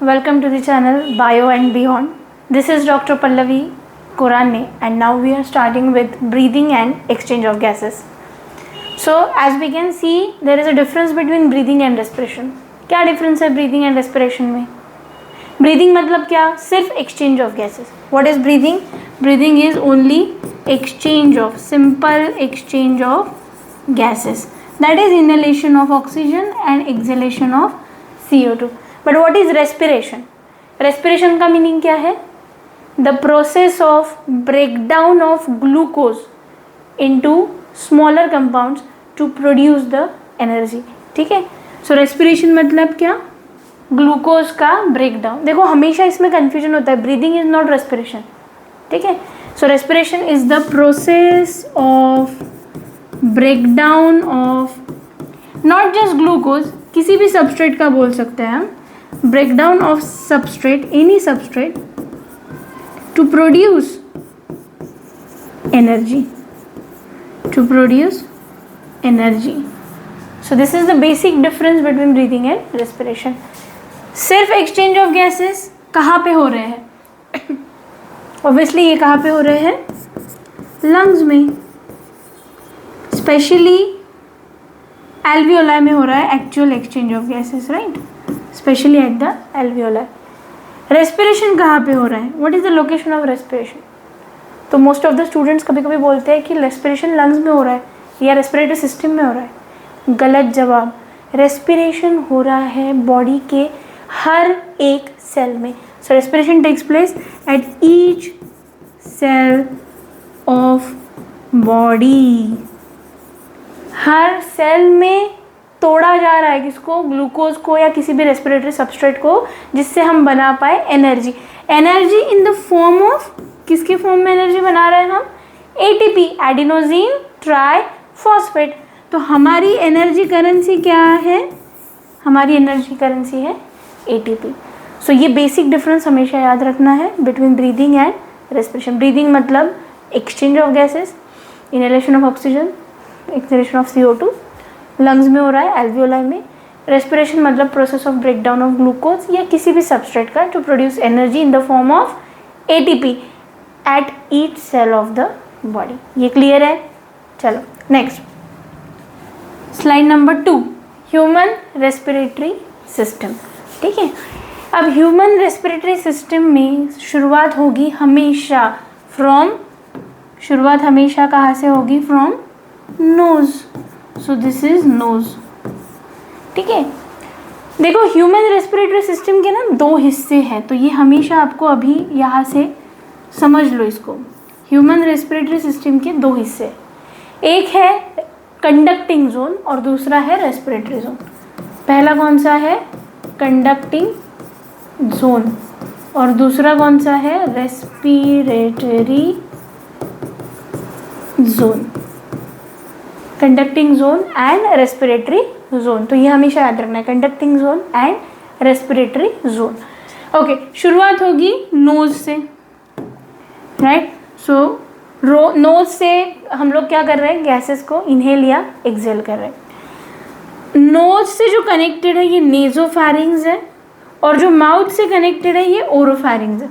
Welcome to the channel Bio and Beyond. This is Dr. Pallavi Korane and now we are starting with breathing and exchange of gases. So as we can see, there is a difference between breathing and respiration. क्या difference है breathing and respiration में? Breathing मतलब क्या? सिर्फ exchange of gases. What is breathing? Breathing is only exchange of, simple exchange of gases. That is inhalation of oxygen and exhalation of CO2. But what is respiration? Respiration का meaning क्या है? The process of breakdown of glucose into smaller compounds to produce the energy. ठीक है? So respiration मतलब क्या? Glucose का breakdown. देखो हमेशा इसमें कंफ्यूजन होता है. Breathing is not respiration. ठीक है? So respiration is the process of breakdown of not just glucose, किसी भी सबस्ट्रेट का बोल सकते हैं हम. Breakdown of substrate, any substrate to produce energy. To produce energy. So this is the basic difference between breathing and respiration. सिर्फ exchange of gases कहाँ पे हो रहे हैं? ऑब्वियसली ये कहाँ पे हो रहे हैं? लंग्स में, स्पेशली एल्वियोलाई में हो रहा है actual exchange of gases, right? Specially at the alveoli. Respiration कहाँ पे हो रहा है? What is the location of respiration? तो मोस्ट ऑफ द स्टूडेंट्स कभी कभी बोलते हैं कि रेस्पिरेशन लंग्स में हो रहा है या रेस्पिरेटरी सिस्टम में हो रहा है. गलत जवाब. रेस्पिरेशन हो रहा है बॉडी के हर एक सेल में. So respiration takes place at each cell of body. हर सेल में तोड़ा जा रहा है किसको? ग्लूकोज को या किसी भी रेस्पिरेटरी सबस्ट्रेट को, जिससे हम बना पाए energy. Energy in the form of, किसके फॉर्म में एनर्जी बना रहे हैं हम? ATP, adenosine triphosphate. तो हमारी एनर्जी करेंसी क्या है? हमारी एनर्जी करेंसी है एटीपी. सो ये बेसिक डिफरेंस हमेशा याद रखना है between breathing and respiration. Breathing मतलब exchange of gases, inhalation of oxygen, exhalation of CO2, lungs में हो रहा है एल्वियोलाई में. रेस्पिरेशन मतलब process of breakdown of glucose या किसी भी सबस्ट्रेट का to produce energy in the form of ATP at each cell of the body. ये क्लियर है? चलो next, slide number 2, human respiratory system. ठीक है? अब ह्यूमन रेस्पिरेटरी सिस्टम में शुरुआत होगी हमेशा फ्रॉम, शुरुआत हमेशा कहाँ से होगी? From nose. So this is nose. ठीक है? देखो ह्यूमन रेस्पिरेटरी सिस्टम के ना 2 हिस्से हैं, तो ये हमेशा आपको अभी यहाँ से समझ लो इसको. ह्यूमन रेस्पिरेटरी सिस्टम के 2 हिस्से, एक है कंडक्टिंग जोन और दूसरा है रेस्पिरेटरी जोन. पहला कौन सा है? Conducting zone. और दूसरा कौन सा है? Respiratory zone. Conducting zone and respiratory zone. तो ये हमेशा याद रखना है, conducting zone and respiratory zone. Okay, शुरुआत होगी नोज से, राइट? सो नोज से हम लोग क्या कर रहे हैं? गैसेस को इनहेल या एक्सहेल कर रहे हैं. नोज से जो कनेक्टेड है ये नेजोफैरिंग्स है और जो माउथ से कनेक्टेड है ये ओरोफैरिंग्स है.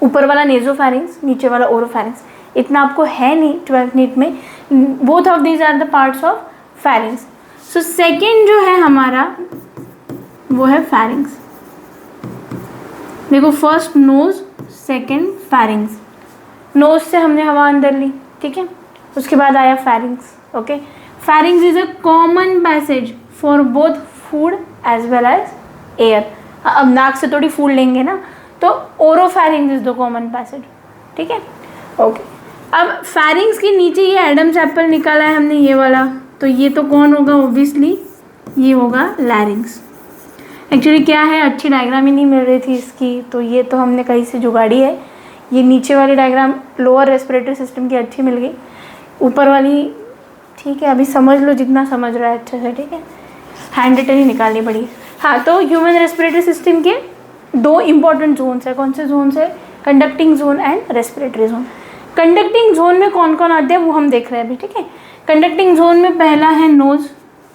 ऊपर वाला नेजोफैरिंग्स, नीचे वाला ओरोफैरिंग्स. इतना आपको है नहीं 12th नीट में. Both of these are the parts of pharynx. So second जो है हमारा वो है फैरिंग्स. देखो, first nose, second pharynx. Nose से हमने हवा अंदर ली, ठीक है? उसके बाद आया pharynx. Okay, pharynx is a common passage for both food as well as air. अब नाक से थोड़ी फूड लेंगे ना, तो oropharynx is the common passage. ठीक है? ओके, अब फैरिंग्स के नीचे ये एडम्स एप्पल निकाला है हमने, ये वाला. तो ये तो कौन होगा? ऑब्वियसली ये होगा लैरिंग्स. एक्चुअली क्या है, अच्छी डायग्राम ही नहीं मिल रही थी इसकी, तो ये तो हमने कहीं से जुगाड़ी है. ये नीचे वाली डायग्राम लोअर रेस्पिरेटरी सिस्टम की अच्छी मिल गई, ऊपर वाली ठीक है, अभी समझ लो जितना समझ रहा है अच्छे से. ठीक है? हैंड रिटन ही निकालनी पड़ी. हाँ, तो ह्यूमन रेस्पिरेटरी सिस्टम के 2 इंपॉर्टेंट जोन्स है. कौन से जोन्स है? Conducting zone and respiratory zone. Conducting zone में कौन कौन आते हैं वो हम देख रहे हैं अभी. ठीक है? कंडक्टिंग जोन में पहला है नोज.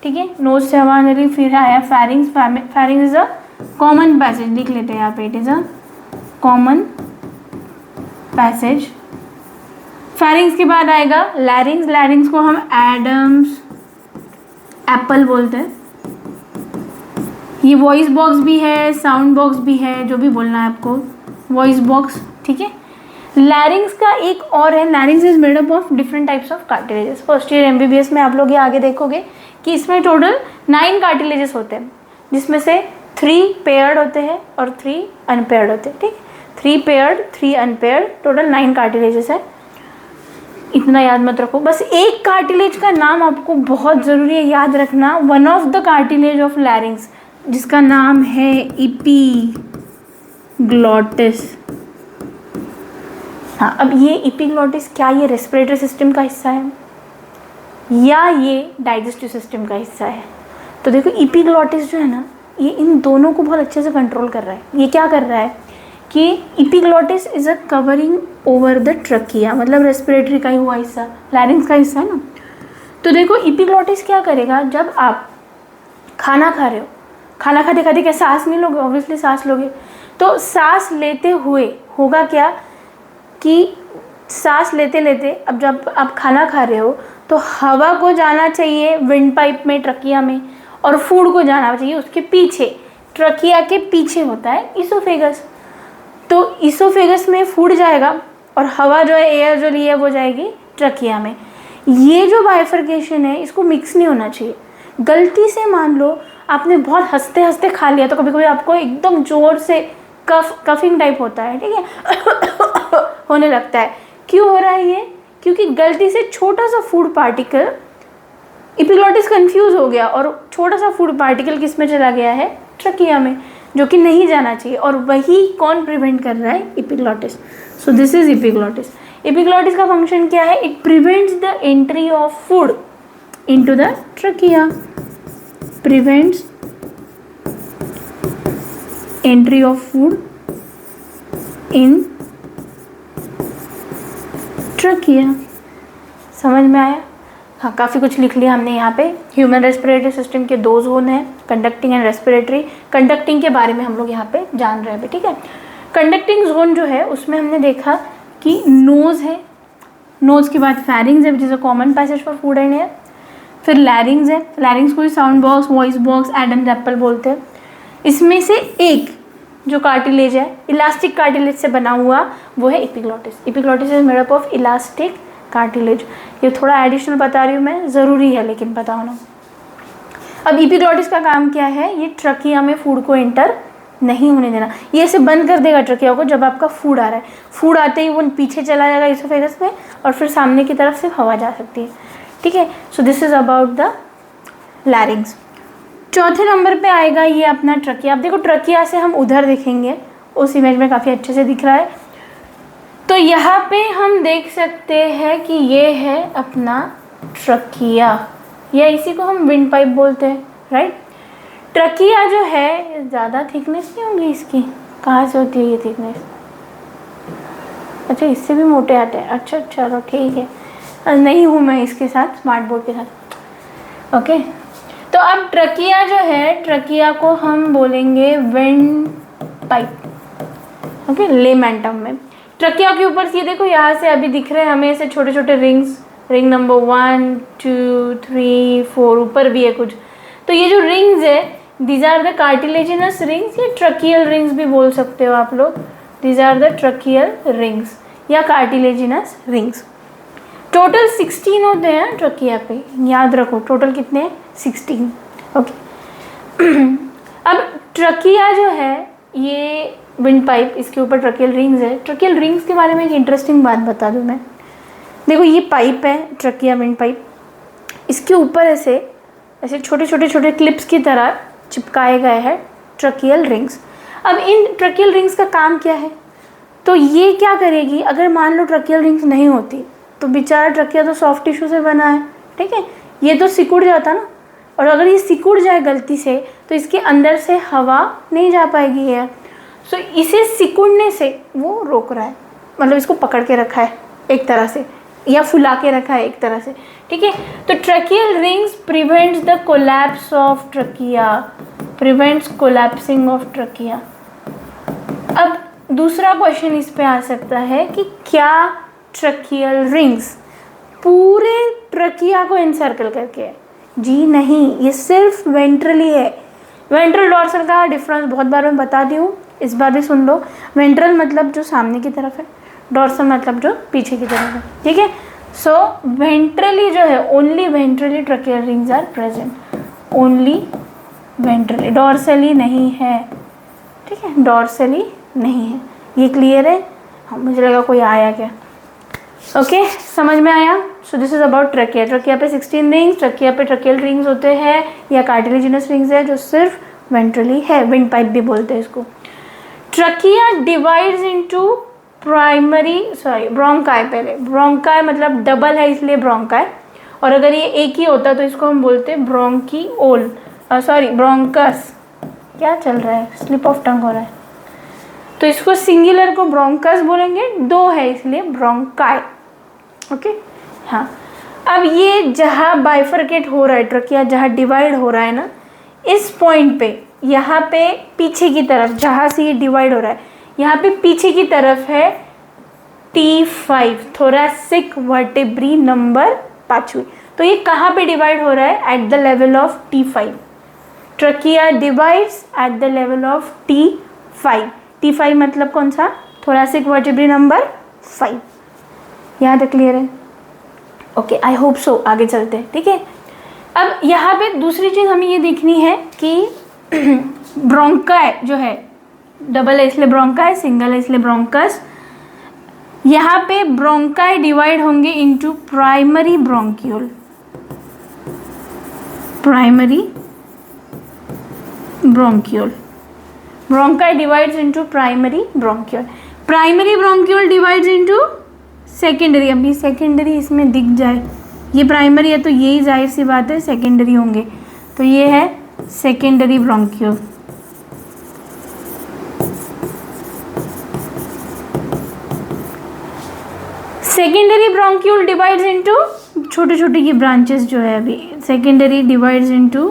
ठीक है, नोज से हवा निकली, फिर आया फैरिंग्स. फैरिंग्स इज अ कॉमन पैसेज लिख लेते हैं यहाँ पे, it is a common passage. Pharynx के बाद आएगा लैरिंग्स। लैरिंग्स को हम एडम्स एप्पल बोलते हैं। ये वॉइस बॉक्स भी है, साउंड बॉक्स भी है, जो भी बोलना है आपको, वॉइस बॉक्स, ठीक है। लैरिंग्स का एक और है, लैरिंग्स is made up of different types of cartilages. First year MBBS में आप लोग ये आगे देखोगे कि इसमें टोटल 9 कार्टिलेजेस होते हैं, जिसमें से 3 पेयर्ड होते हैं और 3 अनपेयर्ड होते हैं, ठीक। 3 पेयर्ड 3 अनपेयर्ड, टोटल 9 कार्टिलेजेस है। इतना याद मत रखो, बस एक कार्टिलेज का नाम आपको बहुत ज़रूरी है याद रखना, one of the cartilage of लैरिंग्स, जिसका नाम है एपिग्लॉटिस। हाँ, अब ये एपिग्लॉटिस क्या ये रेस्पिरेटरी सिस्टम का हिस्सा है या ये डाइजेस्टिव सिस्टम का हिस्सा है? तो देखो एपिग्लॉटिस जो है ना, ये इन दोनों को बहुत अच्छे से कंट्रोल कर रहा है। ये क्या कर रहा है कि epiglottis is a covering over the trachea, मतलब रेस्पिरेटरी का ही हुआ हिस्सा, लैरिंग्स का हिस्सा है ना। तो देखो एपिग्लॉटिस क्या करेगा, जब आप खाना खा रहे हो, खाना खाते खाते क्या सांस नहीं लोगे? ऑब्वियसली सांस लोगे। तो सांस लेते हुए होगा क्या कि सांस लेते लेते अब जब आप खाना खा रहे हो तो हवा को जाना चाहिए विंड पाइप में, ट्रकिया में, और फूड को जाना चाहिए उसके पीछे, ट्रकिया के पीछे होता है इसोफेगस। तो इसोफेगस में फूड जाएगा और हवा जो है, एयर जो ली है वो जाएगी ट्रकिया में। ये जो बाइफर्केशन है इसको मिक्स नहीं होना चाहिए। गलती से मान लो आपने बहुत हंसते हंसते खा लिया तो कभी कभी आपको एकदम ज़ोर से कफिंग टाइप होता है, ठीक है होने लगता है। क्यों हो रहा है ये? क्योंकि गलती से छोटा सा फूड पार्टिकल, एपिग्लॉटिस कंफ्यूज हो गया और छोटा सा फूड पार्टिकल किस में चला गया है? ट्रकिया में, जो कि नहीं जाना चाहिए। और वही कौन प्रिवेंट कर रहा है? Epiglottis. So this is epiglottis. Epiglottis का फंक्शन क्या है? It prevents the entry of food into the trachea, prevents entry of food in trachea. समझ में आया? हाँ, काफ़ी कुछ लिख लिया हमने यहाँ पे। ह्यूमन रेस्पिरेटरी सिस्टम के 2 जोन हैं, कंडक्टिंग एंड रेस्पिरेटरी। कंडक्टिंग के बारे में हम लोग यहाँ पे जान रहे हैं, ठीक है। कंडक्टिंग जोन जो है उसमें हमने देखा कि नोज़ है, नोज़ के बाद फेरिंग्स है which is a common passage for food and air. फिर लैरिंग्स है, लैरिंग्स को sound box, voice box, Adam's apple बोलते हैं। इसमें से एक जो कार्टिलेज है, इलास्टिक कार्टिलेज से बना हुआ, वो है epiglottis. Epiglottis is made up of elastic cartilage. ये थोड़ा एडिशनल बता रही हूँ मैं, ज़रूरी है लेकिन पता होना। अब एपिग्लॉटिस का काम क्या है? ये ट्रकिया में फूड को एंटर नहीं होने देना। ये ऐसे बंद कर देगा ट्रकिया को जब आपका फूड आ रहा है। फूड आते ही वो पीछे चला जाएगा इसोफेगस में और फिर सामने की तरफ से हवा जा सकती है, ठीक है। सो this is about the larynx. चौथे नंबर पे आएगा ये अपना ट्रकिया। अब देखो ट्रकिया से हम उधर देखेंगे, उस इमेज में काफ़ी अच्छे से दिख रहा है। तो यहाँ पे हम देख सकते हैं कि ये है अपना ट्रकिया, या इसी को हम विंड पाइप बोलते हैं, राइट। ट्रकिया जो है ज़्यादा थिकनेस नहीं होगी इसकी, कहाँ से होती है ये थिकनेस? अच्छा, इससे भी मोटे आते हैं। अच्छा चलो ठीक है, नहीं हूँ मैं इसके साथ, स्मार्ट बोर्ड के साथ, ओके। तो अब ट्रकिया जो है, ट्रकिया को हम बोलेंगे wind pipe, okay, layman term में। ट्रकिया के ऊपर ये देखो, यहाँ से अभी दिख रहे हैं हमें ऐसे छोटे छोटे रिंग्स, रिंग नंबर 1 2 3 4, ऊपर भी है कुछ। तो ये जो रिंग्स है, these are the cartilaginous rings, या ट्रकियल रिंग्स भी बोल सकते हो आप लोग। These are the tracheal rings या कार्टिलेजिनस रिंग्स। टोटल 16 होते हैं ट्रकिया पे, याद रखो टोटल कितने हैं? 16, ओके। अब ट्रकिया जो है ये विंड पाइप, इसके ऊपर ट्रकियल रिंग्स है। ट्रकियल रिंग्स के बारे में एक इंटरेस्टिंग बात बता दूं मैं। देखो ये पाइप है, ट्रकिया विंड पाइप, इसके ऊपर ऐसे ऐसे छोटे छोटे छोटे क्लिप्स की तरह चिपकाए गए हैं ट्रकियल रिंग्स। अब इन ट्रकियल रिंग्स का काम क्या है? तो ये क्या करेगी, अगर मान लो ट्रकियल रिंग्स नहीं होती तो बेचारा ट्रकिया तो सॉफ्ट टिश्यू से बना है, ठीक है, ये तो सिकुड़ जाता ना। और अगर ये सिकुड़ जाए गलती से तो इसके अंदर से हवा नहीं जा पाएगी यार। सो इसे सिकुड़ने से वो रोक रहा है, मतलब इसको पकड़ के रखा है एक तरह से, या फुला के रखा है एक तरह से, ठीक है। तो tracheal rings prevents the collapse of trachea, prevents collapsing of trachea. अब दूसरा क्वेश्चन इस पे आ सकता है कि क्या ट्रकियल रिंग्स पूरे ट्रकिया को इनसर्कल करके है? जी नहीं, ये सिर्फ वेंट्रली है। वेंट्रल डॉर्सल का डिफरेंस बहुत बार मैं बता दी हूँ, इस बार भी सुन लो। वेंट्रल मतलब जो सामने की तरफ है, डॉर्सल मतलब जो पीछे की तरफ है, ठीक है। सो वेंट्रली जो है, only ventrally tracheal rings are present, only ventrally, dorsally नहीं है, ठीक है, डॉर्सली नहीं है। ये क्लियर है? हाँ, मुझे लगा कोई आया क्या। ओके, समझ में आया? सो this is about trachea. Trachea पे 16 रिंग्स, ट्रकिया पे ट्रकियल रिंग्स होते हैं या कार्टिलेजिनस रिंग्स है जो सिर्फ वेंट्रली है, विंड पाइप भी बोलते हैं इसको। Trachea divides into primary, sorry bronchi, पहले ब्रोंकाई मतलब डबल है इसलिए ब्रोंकाई, और अगर ये एक ही होता तो इसको हम बोलते ब्रोंकीओल, सॉरी ब्रोंकस। क्या चल रहा है, स्लिप ऑफ टंग हो रहा है, तो इसको सिंगुलर को ब्रोंकस बोलेंगे, दो है इसलिए ब्रोंकाई। ओके, हाँ। अब ये जहाँ बाइफरकेट हो रहा है ट्रकिया, जहाँ डिवाइड हो रहा है ना, इस पॉइंट पे, यहाँ पे पीछे की तरफ जहाँ से ये डिवाइड हो रहा है, यहाँ पे पीछे की तरफ है T5, थोरैसिक वर्टेब्री नंबर 5वीं। तो ये कहाँ पे डिवाइड हो रहा है? At the level of T5। Trachea divides at the level of T5। T5 मतलब कौन सा? Thoracic vertebrae number 5। यहाँ तक क्लियर है? Okay, I hope so. आगे चलते हैं, ठीक है। अब यहाँ पे दूसरी चीज़ हमें ये देखनी है कि ब्रोंकाई जो है, डबल है इसलिए ब्रोंकाई, सिंगल है इसलिए ब्रोंकस। यहाँ पे ब्रोंकाई डिवाइड होंगे into primary bronchiole, primary bronchiole. Bronchi divides into primary bronchiole, primary bronchiole divides into secondary. अभी सेकेंडरी इसमें दिख जाए, ये प्राइमरी है तो यही जाहिर सी बात है सेकेंडरी होंगे, तो ये है secondary bronchiole. Secondary bronchiole divides into, छोटे छोटे की ब्रांचेस जो है अभी, secondary divides into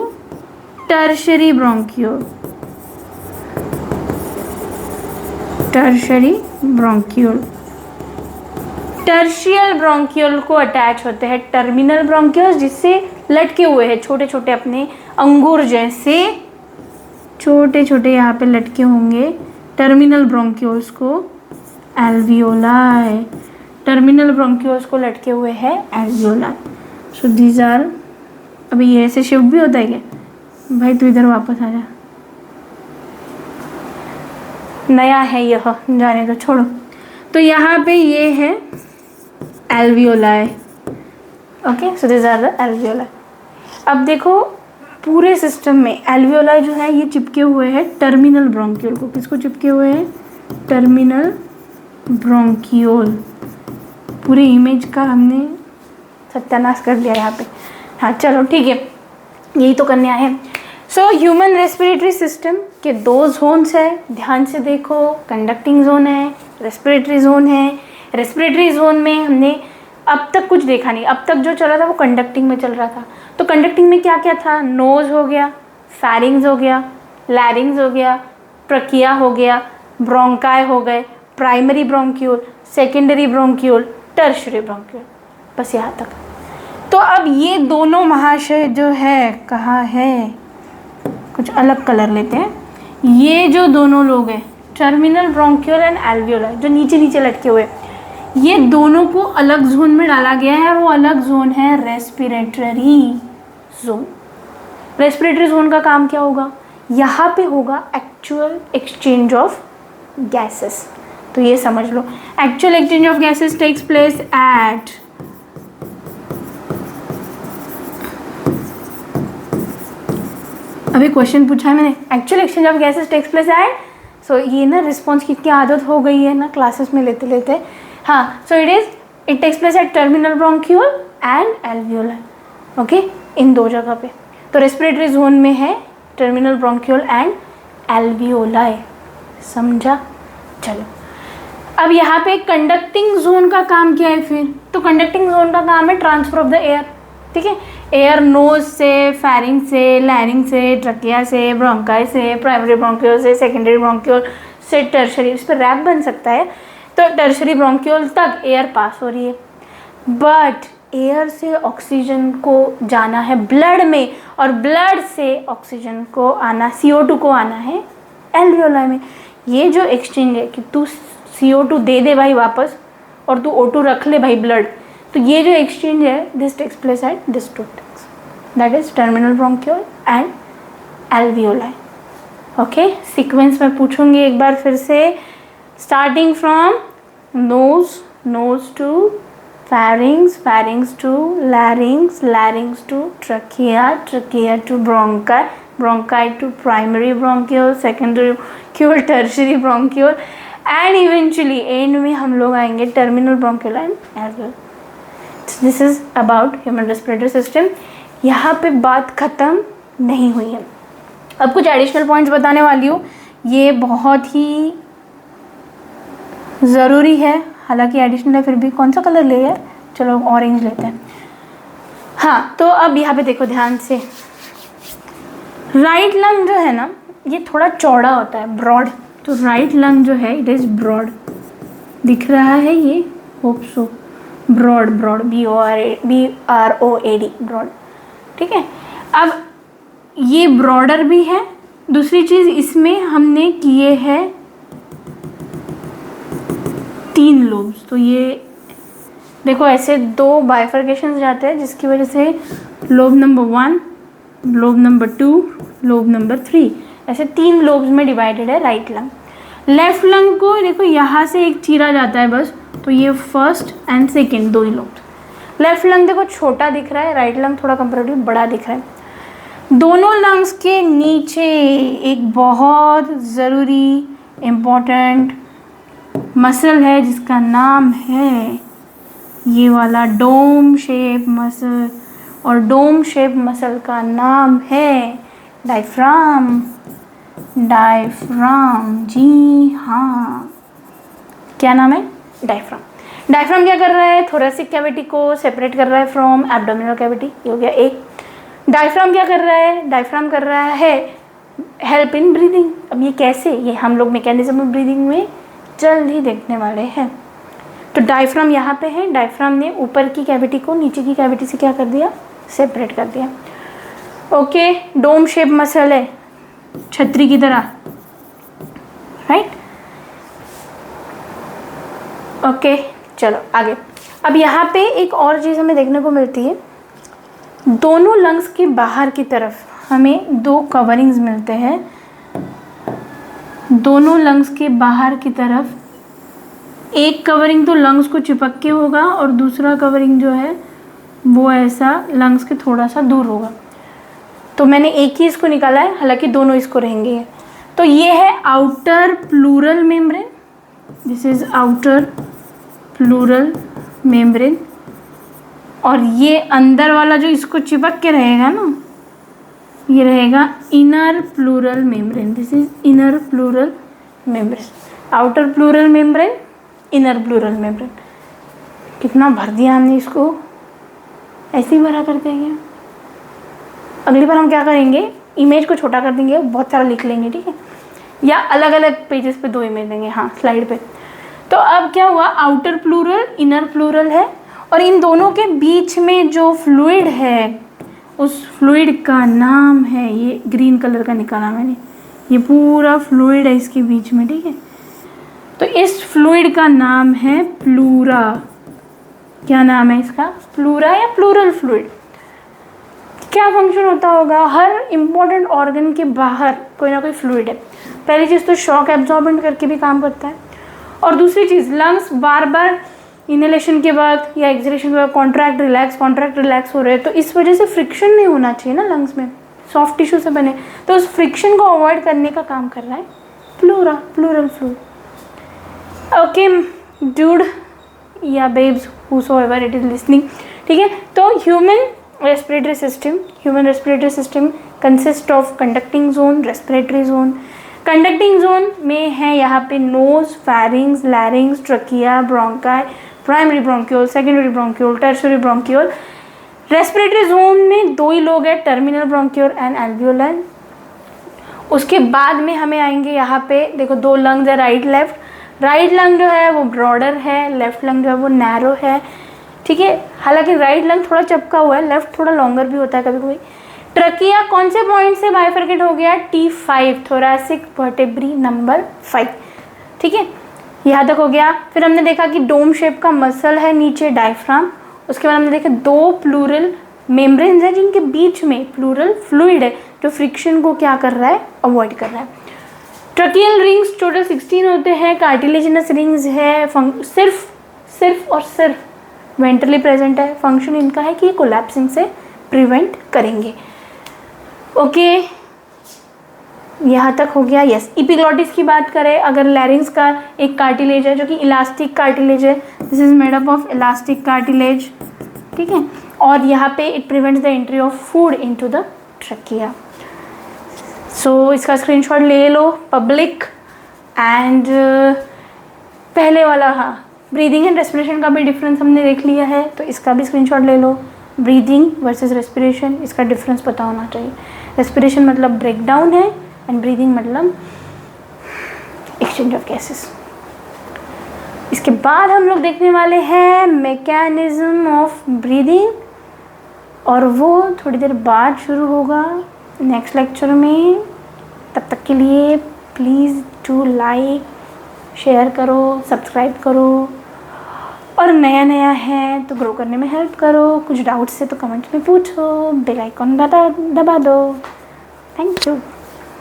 tertiary bronchiole, tertiary bronchiole. टर्शियल bronchiole को अटैच होते हैं टर्मिनल ब्रोंक्यूल्स, जिससे लटके हुए हैं छोटे छोटे अपने अंगूर जैसे छोटे छोटे यहाँ पे लटके होंगे टर्मिनल ब्रोंक्यूल्स को एल्वियोलाई, टर्मिनल ब्रोंक्यूल्स को लटके हुए हैं एल्वियोलाई। सो दीज आर, अभी ये ऐसे शिफ्ट भी होता है क्या? भाई तू इधर वापस आ जा, नया है यह, जाने दो, छोड़ो। तो यहाँ पे ये है alveoli. Okay, so this are the alveoli. अब देखो पूरे सिस्टम में एल्वियोलाई जो है ये चिपके हुए हैं टर्मिनल ब्रोंक्यूल को। किसको चिपके हुए हैं? Terminal bronchiole. पूरी इमेज का हमने सत्यानाश कर दिया यहाँ पे। हाँ चलो ठीक है, यही तो करने आए हैं। सो ह्यूमन रेस्पिरेटरी सिस्टम के दो जोन्स है, ध्यान से देखो। कंडक्टिंग जोन है, रेस्पिरेटरी जोन है। रेस्पिरेटरी जोन में हमने अब तक कुछ देखा नहीं, अब तक जो चल रहा था वो कंडक्टिंग में चल रहा था। तो कंडक्टिंग में क्या क्या था? नोज हो गया, फैरिंग्स हो गया, लैरिंग्स हो गया, ट्रकिया हो गया, ब्रोंकाई हो गए, primary bronchiole, secondary bronchiole, tertiary bronchiole, बस यहाँ तक। तो अब ये दोनों महाशय जो है कहाँ है? कुछ अलग कलर लेते हैं। ये जो दोनों लोग हैं टर्मिनल ब्रोंक्यूल एंड एल्वियोलाई, जो नीचे नीचे लटके हुए, ये दोनों को अलग जोन में डाला गया है। वो अलग जोन है रेस्पिरेटरी जोन। रेस्पिरेटरी जोन का काम क्या होगा? यहाँ पे होगा एक्चुअल एक्सचेंज ऑफ गैसेस। तो ये समझ लो, actual exchange of gases takes place at अभी क्वेश्चन पूछा है मैंने, actual exchange of gases takes place at. So ये ना रिस्पॉन्स की आदत हो गई है ना क्लासेस में लेते लेते। हाँ, so it takes place at terminal bronchiole and alveoli. Okay, इन दो जगह पे। तो रेस्पिरेटरी जोन में है टर्मिनल ब्रोंक्यूल एंड एल्वियोलाई, समझा? चलो, अब यहाँ पे कंडक्टिंग जोन का काम क्या है फिर? तो कंडक्टिंग जोन का काम है ट्रांसफर ऑफ द एयर। ठीक है। एयर नोज से, फेरिंग से, लैरिंग से, ट्रकिया से, ब्रोंकाई से, प्राइमरी ब्रोंक्यूल से, सेकेंडरी ब्रोंक्यूल से टर्शरी, इस पर रैप बन सकता है। तो टर्शरी ब्रोंक्यूल तक एयर पास हो रही है, बट एयर से ऑक्सीजन को जाना है ब्लड में, और ब्लड से ऑक्सीजन को आना, CO2 को आना है एल्वियोलाई में। ये जो एक्सचेंज है कि तू CO2 दे दे भाई वापस, और तू O2 रख ले भाई ब्लड, तो ये जो एक्सचेंज है this takes place at this two things, that is terminal bronchiole and alveoli. Okay, sequence में पूछूंगी एक बार फिर से, starting from nose, nose to pharynx, pharynx to larynx, larynx to trachea, trachea to bronchi, bronchi to primary bronchiole, secondary bronchiole, tertiary bronchiole, and eventually end में हम लोग आएंगे terminal bronchiole and alveoli. This is about human respiratory system. यहाँ पे बात ख़त्म नहीं हुई है, अब कुछ एडिशनल पॉइंट्स बताने वाली हूँ, ये बहुत ही ज़रूरी है, हालांकि एडिशनल है फिर भी। कौन सा कलर ले है, चलो ऑरेंज लेते हैं। हाँ, तो अब यहाँ पे देखो ध्यान से, राइट लंग जो है ना ये थोड़ा चौड़ा होता है, ब्रॉड, तो राइट लंग जो है इट इज़ ब्रॉड, दिख रहा है ये, hope so, broad, broad, BROAD, broad, ठीक है। अब ये ब्रॉडर भी है, दूसरी चीज़ इसमें हमने किए हैं 3 लोब्स, तो ये देखो ऐसे 2 बाइफर्केशंस जाते हैं, जिसकी वजह से lobe number 1, lobe number 2, lobe number 3, ऐसे 3 लोब्स में डिवाइडेड है राइट लंग। लेफ्ट लंग को देखो यहाँ से एक चीरा जाता है बस, तो ये first and second 2 he lobes. Left lung देखो छोटा दिख रहा है, राइट लंग थोड़ा कंपेरेटिवली बड़ा दिख रहा है। दोनों लंग्स के नीचे एक बहुत ज़रूरी इम्पोर्टेंट मसल है जिसका नाम है ये वाला डोम शेप मसल, और डोम शेप मसल का नाम है डायफ्राम। डायफ्राम, जी हाँ, क्या नाम है, डायफ्राम। डायफ्राम क्या कर रहा है, थोरेसिक कैविटी को सेपरेट कर रहा है फ्रॉम एब्डोमिनल कैविटी, ये हो गया एक। डायफ्राम क्या कर रहा है, डायफ्राम कर रहा है हेल्प इन ब्रीदिंग। अब ये कैसे, ये हम लोग मैकेनिज्म ऑफ ब्रीदिंग में जल्द ही देखने वाले हैं। तो डायफ्राम यहाँ पे है, डायफ्राम ने ऊपर की कैविटी को नीचे की कैविटी से क्या कर दिया, सेपरेट कर दिया। ओके, डोम शेप मसल है छतरी की तरह, राइट। ओके, चलो आगे। अब यहाँ पे एक और चीज़ हमें देखने को मिलती है, दोनों लंग्स के बाहर की तरफ हमें 2 कवरिंग्स मिलते हैं। दोनों लंग्स के बाहर की तरफ एक कवरिंग तो लंग्स को चिपक के होगा, और दूसरा कवरिंग जो है वो ऐसा लंग्स के थोड़ा सा दूर होगा। तो मैंने एक ही इसको निकाला है, हालांकि दोनों इसको रहेंगे। तो ये है outer pleural membrane, this is outer pleural membrane, और ये अंदर वाला जो इसको चिपक के रहेगा ना, ये रहेगा inner pleural membrane, this is inner pleural membrane. Outer pleural membrane, inner pleural membrane. कितना भर दिया हमने इसको, ऐसे ही भरा करते हैं क्या? अगली बार हम क्या करेंगे, इमेज को छोटा कर देंगे, बहुत सारा लिख लेंगे, ठीक है, या अलग अलग पेजेस पे 2 इमेज देंगे, हाँ स्लाइड पे। तो अब क्या हुआ, आउटर प्लूरल इनर प्लूरल है, और इन दोनों के बीच में जो फ्लूइड है उस फ्लूइड का नाम है, ये ग्रीन कलर का निकाला मैंने, ये पूरा फ्लूइड है इसके बीच में, ठीक है। तो इस फ्लूइड का नाम है प्लूरा। क्या नाम है इसका, प्लूरा या प्लूरल फ्लूइड। क्या फंक्शन होता होगा, हर इम्पोर्टेंट ऑर्गन के बाहर कोई ना कोई फ्लूइड है। पहली चीज़ तो शॉक एब्जॉर्बेंट करके भी काम करता है, और दूसरी चीज़ लंग्स बार बार इनहेलेशन के बाद या एक्सहेलेशन के बाद कॉन्ट्रैक्ट रिलैक्स हो रहे हैं, तो इस वजह से फ्रिक्शन नहीं होना चाहिए ना लंग्स में, सॉफ्ट टिश्यू से बने, तो उस फ्रिक्शन को अवॉइड करने का काम कर रहा है pleura, pleural fluid. Okay dude या babes whosoever it is listening, ठीक है। तो human respiratory system consist of conducting zone, respiratory zone. Conducting zone में है यहाँ पे nose, pharynx, larynx, trachea, bronchi, primary bronchiole, secondary bronchiole, tertiary bronchiole. Respiratory zone में 2 ही लोग हैं, टर्मिनल ब्रोंक्यूल एंड एल्वियोलाई। उसके बाद में हमें आएंगे यहाँ पे, देखो 2 लंग्स है, राइट लेफ्ट। राइट लंग जो है वो ब्रॉडर है, लेफ्ट लंग जो है वो नैरो है, ठीक है। हालांकि राइट लंग थोड़ा चपका हुआ है, लेफ्ट थोड़ा लॉन्गर भी होता है कभी कभी। ट्रकिया कौन से पॉइंट से बाइफरकेट हो गया? T5, थोरैसिक वर्टेब्री नंबर 5, ठीक है। यहाँ तक हो गया। फिर हमने देखा कि डोम शेप का मसल है नीचे, डायफ्राम। उसके बाद हमने देखा 2 प्लूरल मेम्ब्रेन्स हैं जिनके बीच में प्लूरल फ्लूइड है जो फ्रिक्शन को क्या कर रहा है? अवॉइड कर रहा है। ट्रकियल रिंग्स टोटल 16 होते हैं, कार्टिलेजिनस रिंग्स है, सिर्फ और सिर्फ वेंट्रली प्रेजेंट है। फंक्शन इनका है कि कोलैप्सिंग से प्रिवेंट करेंगे। ओके, यहाँ तक हो गया। यस, इपिग्लॉटिस की बात करें, अगर लैरिंग्स का एक कार्टिलेज है जो कि इलास्टिक कार्टिलेज है, this is made up of elastic cartilage, ठीक है। और यहाँ पे it prevents the entry of food into the trachea. So इसका स्क्रीनशॉट ले लो पब्लिक। एंड पहले वाला, हाँ, ब्रीदिंग एंड रेस्पिरेशन का भी डिफरेंस हमने देख लिया है, तो इसका भी स्क्रीनशॉट ले लो। ब्रीदिंग वर्सेस रेस्पिरेशन, इसका डिफरेंस पता होना चाहिए। रेस्पिरेशन मतलब ब्रेक डाउन है एंड ब्रीदिंग मतलब एक्सचेंज ऑफ गैसेस। इसके बाद हम लोग देखने वाले हैं मैकेनिज्म ऑफ ब्रीदिंग, और वो थोड़ी देर बाद शुरू होगा नेक्स्ट लेक्चर में। तब तक के लिए प्लीज़ डू लाइक, शेयर करो, सब्सक्राइब करो, और नया नया है तो ग्रो करने में हेल्प करो। कुछ डाउट्स है तो कमेंट्स में पूछो, बेल आइकॉन दबा दो। Thank you.